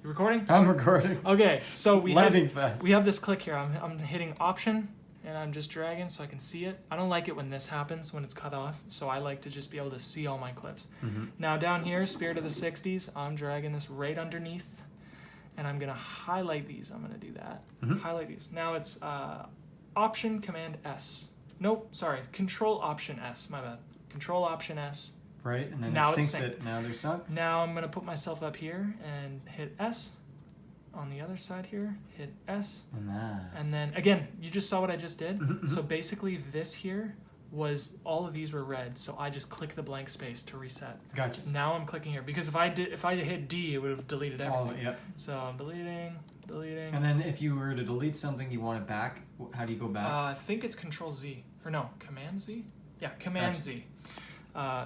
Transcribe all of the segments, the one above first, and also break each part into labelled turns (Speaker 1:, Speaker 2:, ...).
Speaker 1: You recording?
Speaker 2: I'm recording.
Speaker 1: Okay, so we
Speaker 2: fast.
Speaker 1: have this click here. I'm hitting Option, and I'm just dragging so I can see it. I don't like it when this happens, when it's cut off, so I like to just be able to see all my clips. Now down here, Spirit of the 60s, I'm dragging this right underneath, and I'm going to highlight these. I'm going to do that. Highlight these. Now it's Option, Command S. Nope, sorry, Control Option S, my bad. Control Option S.
Speaker 2: Right, and then
Speaker 1: Now
Speaker 2: it
Speaker 1: it's
Speaker 2: syncs it. Now they're sunk.
Speaker 1: Now I'm going to put myself up here and hit S. On the other side here, hit S. And then, again, you just saw what I just did. So basically this here was, all of these were red, so I just click the blank space to reset.
Speaker 2: Gotcha.
Speaker 1: Now I'm clicking here, because if I hit D, it would have deleted everything.
Speaker 2: Oh, yep.
Speaker 1: So I'm deleting.
Speaker 2: And then if you were to delete something you want it back, how do you go back?
Speaker 1: I think it's Control Z. Or no, Command Z? Yeah, Command
Speaker 2: Gotcha.
Speaker 1: Z.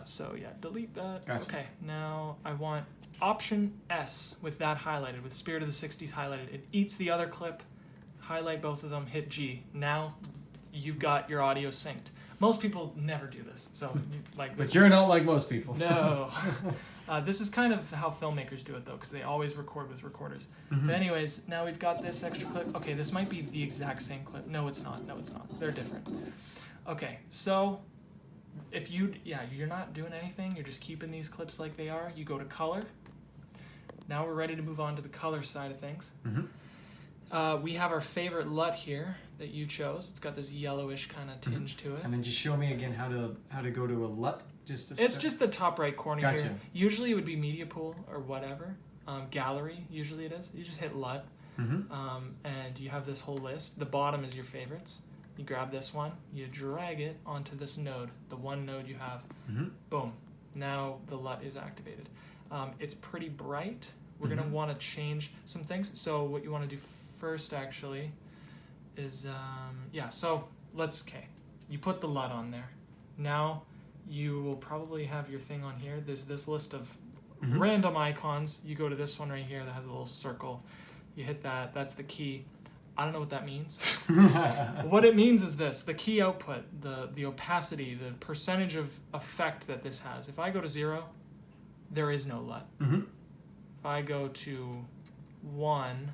Speaker 1: So yeah, delete that.
Speaker 2: Gotcha.
Speaker 1: Okay, now I want Option S with that highlighted, with Spirit of the 60s highlighted. It eats the other clip, highlight both of them, hit G. Now you've got your audio synced. Most people never do this, so like.
Speaker 2: But you're not like most people.
Speaker 1: No. This is kind of how filmmakers do it though, because they always record with recorders. But anyways, now we've got this extra clip. Okay, this might be the exact same clip. No, it's not. No, it's not. They're different. Okay, so if you're not doing anything, you're just keeping these clips like they are, you go to color. Now we're ready to move on to the color side of things. We have our favorite LUT here that you chose. It's got this yellowish kind of tinge to it.
Speaker 2: And then just show me again how to go to a LUT.
Speaker 1: It's just the top right corner
Speaker 2: Gotcha.
Speaker 1: here. Usually it would be media pool or whatever. Gallery, usually it is. You just hit LUT, and you have this whole list. The bottom is your favorites. You grab this one, you drag it onto this node, the one node you have. Boom. Now the LUT is activated. It's pretty bright. We're going to want to change some things. So what you want to do first actually is, so you put the LUT on there. Now you will probably have your thing on here. There's this list of random icons. You go to this one right here that has a little circle. You hit that. That's the key. I don't know what that means. What it means is this: the key output, the opacity, the percentage of effect that this has. If I go to 0, there is no LUT. If I go to 1,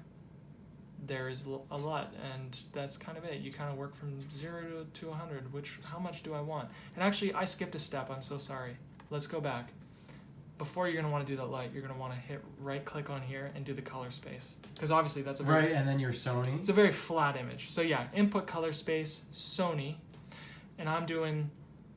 Speaker 1: there is a LUT, and that's kind of it. You kind of work from 0 to 100. How much do I want? And actually, I skipped a step. I'm so sorry. Let's go back. Before you're going to want to do that LUT, you're going to want to hit right-click on here and do the color space. Because obviously that's a very...
Speaker 2: Right, and then your Sony.
Speaker 1: It's a very flat image. So yeah, input color space, Sony. And I'm doing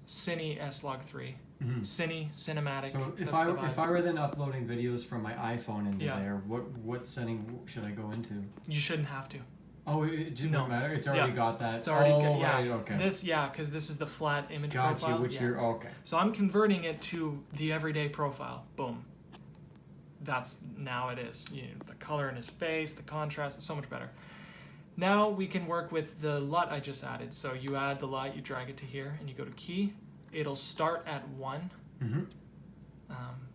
Speaker 1: Cine S-Log3. Cine, cinematic.
Speaker 2: So if I were then uploading videos from my iPhone into there, what setting should I go into?
Speaker 1: You shouldn't have to.
Speaker 2: Oh, it doesn't matter? It's already got that?
Speaker 1: It's already
Speaker 2: right, okay.
Speaker 1: Because this is the flat image profile.
Speaker 2: Okay.
Speaker 1: So I'm converting it to the everyday profile. Boom. Now it is. The color in his face, the contrast, is so much better. Now we can work with the LUT I just added. So you add the LUT, you drag it to here, and you go to key. It'll start at 1,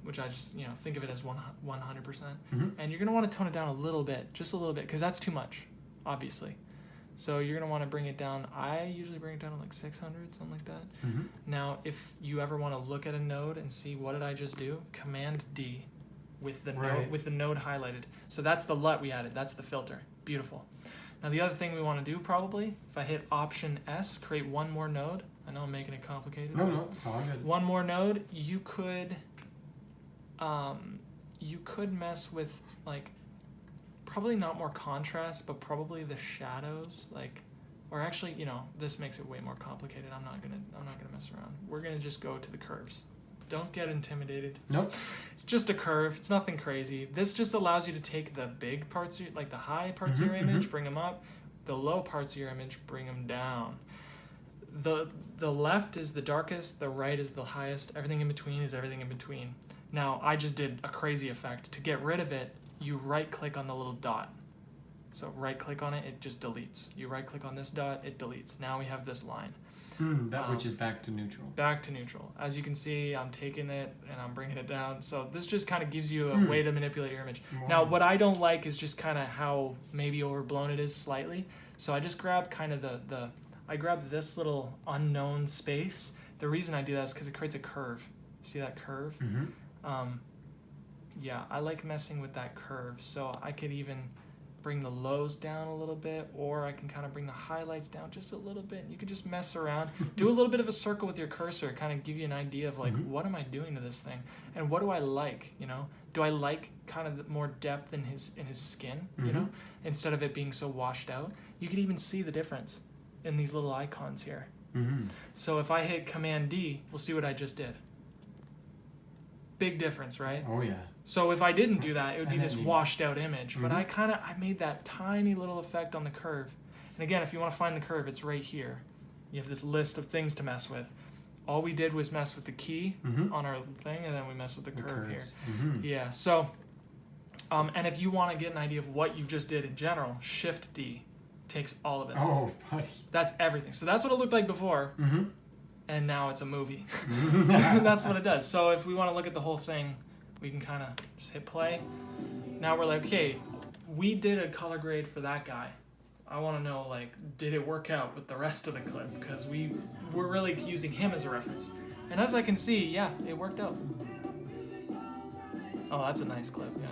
Speaker 1: which I just think of it as 100%. And you're going to want to tone it down a little bit, just a little bit, because that's too much, obviously. So you're going to want to bring it down. I usually bring it down to like 600, something like that. Now, if you ever want to look at a node and see what did I just do, Command D with the node highlighted. So that's the LUT we added. That's the filter. Beautiful. Now the other thing we want to do probably, if I hit Option S, create one more node. I know I'm making it complicated.
Speaker 2: No, it's all good.
Speaker 1: One more node. You could mess with probably not more contrast, but probably the shadows, or actually, this makes it way more complicated. I'm not gonna mess around. We're gonna just go to the curves. Don't get intimidated.
Speaker 2: Nope.
Speaker 1: It's just a curve. It's nothing crazy. This just allows you to take the big parts, the high parts of your image, bring them up. The low parts of your image, bring them down. The left is the darkest. The right is the highest. Everything in between is everything in between. Now, I just did a crazy effect. To get rid of it, you right-click on the little dot. So right-click on it, it just deletes. You right-click on this dot, it deletes. Now we have this line.
Speaker 2: Which is back to neutral.
Speaker 1: Back to neutral. As you can see, I'm taking it and I'm bringing it down. So this just kind of gives you a way to manipulate your image.
Speaker 2: Wow.
Speaker 1: Now, what I don't like is just kind of how maybe overblown it is slightly. So I just grab kind of I grab this little unknown space. The reason I do that is because it creates a curve. See that curve? Yeah, I like messing with that curve. So I could even bring the lows down a little bit, or I can kind of bring the highlights down just a little bit. You could just mess around, do a little bit of a circle with your cursor, kind of give you an idea of like, what am I doing to this thing, and what do I like? You know, do I like kind of more depth in his skin? You know, instead of it being so washed out. You could even see the difference in these little icons here. So if I hit Command D, we'll see what I just did. Big difference, right?
Speaker 2: Oh yeah.
Speaker 1: So if I didn't do that, it would be this washed out image. But I made that tiny little effect on the curve. And again, if you want to find the curve, it's right here. You have this list of things to mess with. All we did was mess with the key on our thing, and then we mess with the curve
Speaker 2: curves.
Speaker 1: here. Yeah, so, and if you want to get an idea of what you just did in general, Shift D takes all of it.
Speaker 2: Oh, buddy.
Speaker 1: That's everything. So that's what it looked like before. And now it's a movie. That's what it does. So if we want to look at the whole thing, we can kind of just hit play. Now we're like, okay, we did a color grade for that guy. I want to know, like, did it work out with the rest of the clip? Because we're really using him as a reference. And as I can see, yeah, it worked out. Oh, that's a nice clip, yeah.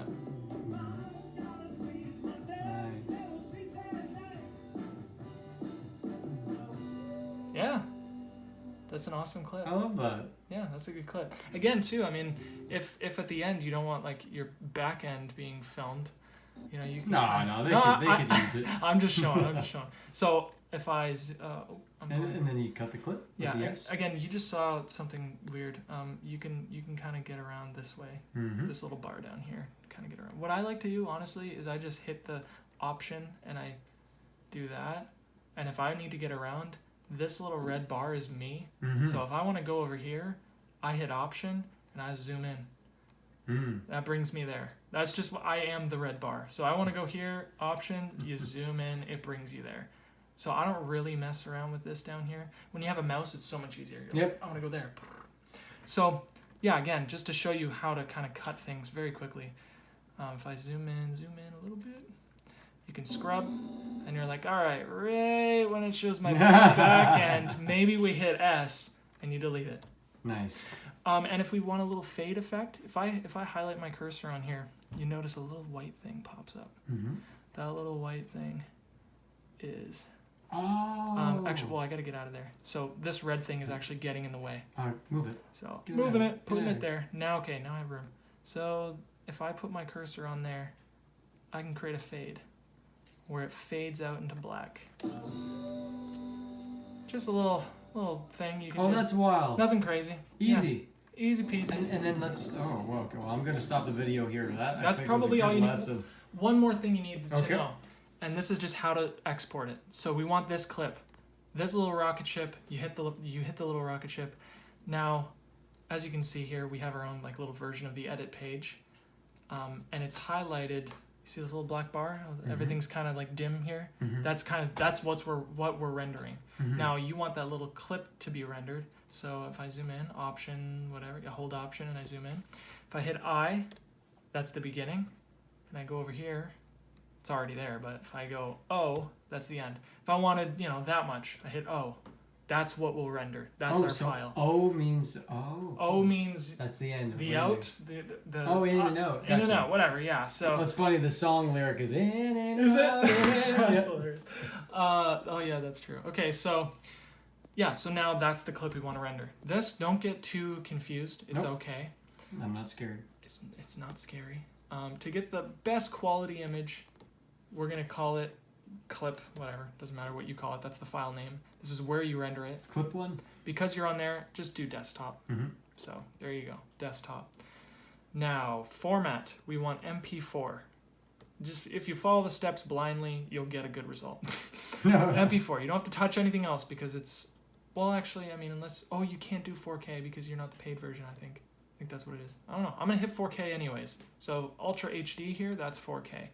Speaker 1: Yeah. That's an awesome clip.
Speaker 2: I love that.
Speaker 1: Yeah, that's a good clip. Again, too, I mean, if at the end you don't want like your back end being filmed, you know, you can.
Speaker 2: They could use it.
Speaker 1: I'm just showing. So if I,
Speaker 2: and then you cut the clip.
Speaker 1: Yeah. Again, you just saw something weird. You can kind of get around this way. This little bar down here, kind of get around. What I like to do, honestly, is I just hit the option and I do that. And if I need to get around, this little red bar is me. So if I want to go over here, I hit option and I zoom in. That brings me there. That's just what I am, the red bar. So I want to go here, option, you zoom in, it brings you there. So I don't really mess around with this down here. When you have a mouse, it's so much easier. You're like, I want to go there. So yeah, again, just to show you how to kind of cut things very quickly. If I zoom in a little bit, you can scrub, and you're like, all right, when it shows my back end, maybe we hit S, and you delete it.
Speaker 2: Nice.
Speaker 1: And if we want a little fade effect, if I highlight my cursor on here, you notice a little white thing pops up. That little white thing is... actually, well, I got to get out of there. So this red thing is actually getting in the way.
Speaker 2: Move it.
Speaker 1: So moving it, putting it there. Now, okay, now I have room. So if I put my cursor on there, I can create a fade where it fades out into black. Just a little thing you can do.
Speaker 2: That's wild.
Speaker 1: Nothing crazy.
Speaker 2: Easy.
Speaker 1: Yeah. Easy peasy.
Speaker 2: And then let's... well, I'm going to stop the video here.
Speaker 1: That's probably all you need. One more thing you need to know. And this is just how to export it. So we want this clip. This little rocket ship, you hit the little rocket ship. Now, as you can see here, we have our own like little version of the edit page. And it's highlighted. You see this little black bar? Everything's kind of like dim here. That's what we're rendering. Now you want that little clip to be rendered. So if I zoom in, option, whatever, I hold option and I zoom in. If I hit I, that's the beginning. And I go over here, it's already there. But if I go O, that's the end. If I wanted, that much, I hit O. That's what we'll render. That's our file.
Speaker 2: O means O.
Speaker 1: O means
Speaker 2: that's the end.
Speaker 1: The out. The
Speaker 2: in and out.
Speaker 1: Gotcha. In and out. Whatever. Yeah. So.
Speaker 2: What's funny? The song lyric is in and
Speaker 1: is
Speaker 2: out.
Speaker 1: It? That's hilarious. Oh yeah, that's true. Okay, so yeah, so now that's the clip we want to render. This, don't get too confused. It's okay.
Speaker 2: I'm not scared.
Speaker 1: It's not scary. To get the best quality image, we're gonna call it clip, whatever, doesn't matter what you call it, that's the file name. This is where you render it.
Speaker 2: Clip one?
Speaker 1: Because you're on there, just do desktop. So there you go, desktop. Now, format, we want MP4. Just if you follow the steps blindly, you'll get a good result. MP4, you don't have to touch anything else because it's, well actually, I mean, unless, you can't do 4K because you're not the paid version, I think. I think that's what it is. I don't know, I'm gonna hit 4K anyways. So Ultra HD here, that's 4K.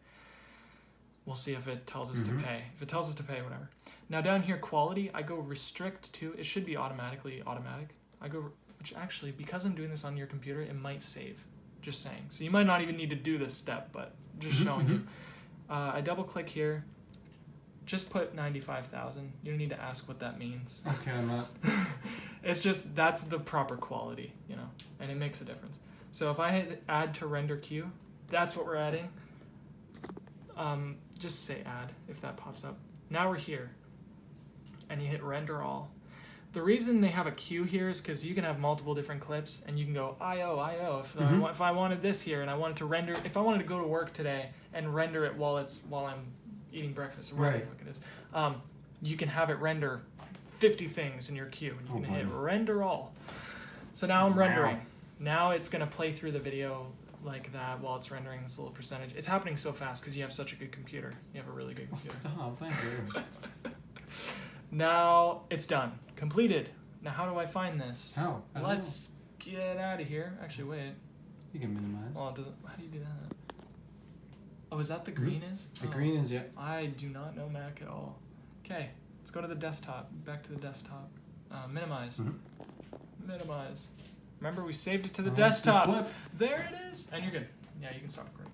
Speaker 1: We'll see if it tells us to pay. If it tells us to pay, whatever. Now down here, quality, I go restrict to, it should be automatic. I go, which actually, because I'm doing this on your computer, it might save. Just saying. So you might not even need to do this step, but just showing you. I double click here. Just put 95,000. You don't need to ask what that means.
Speaker 2: Okay, I'm not.
Speaker 1: It's just, that's the proper quality, and it makes a difference. So if I hit add to render queue, that's what we're adding. Just say add if that pops up. Now we're here, and you hit render all. The reason they have a queue here is because you can have multiple different clips, and you can go IO. If I wanted this here, and I wanted to render, if I wanted to go to work today and render it while I'm eating breakfast or whatever the fuck it is, you can have it render 50 things in your queue, and you can hit render all. So now I'm rendering. Now it's gonna play through the video like that while it's rendering this little percentage. It's happening so fast because you have such a good computer. You have a really good computer.
Speaker 2: Stop, thank you.
Speaker 1: Now it's done. Completed. Now how do I find this?
Speaker 2: How?
Speaker 1: Let's get out of here. Actually, wait.
Speaker 2: You can minimize.
Speaker 1: Well, it doesn't. How do you do that? Oh, is that the green is?
Speaker 2: The green is, yeah.
Speaker 1: I do not know Mac at all. Okay, let's go to the desktop. Back to the desktop. Minimize. Minimize. Remember, we saved it to the desktop. There it is. And you're good. Yeah, you can stop recording.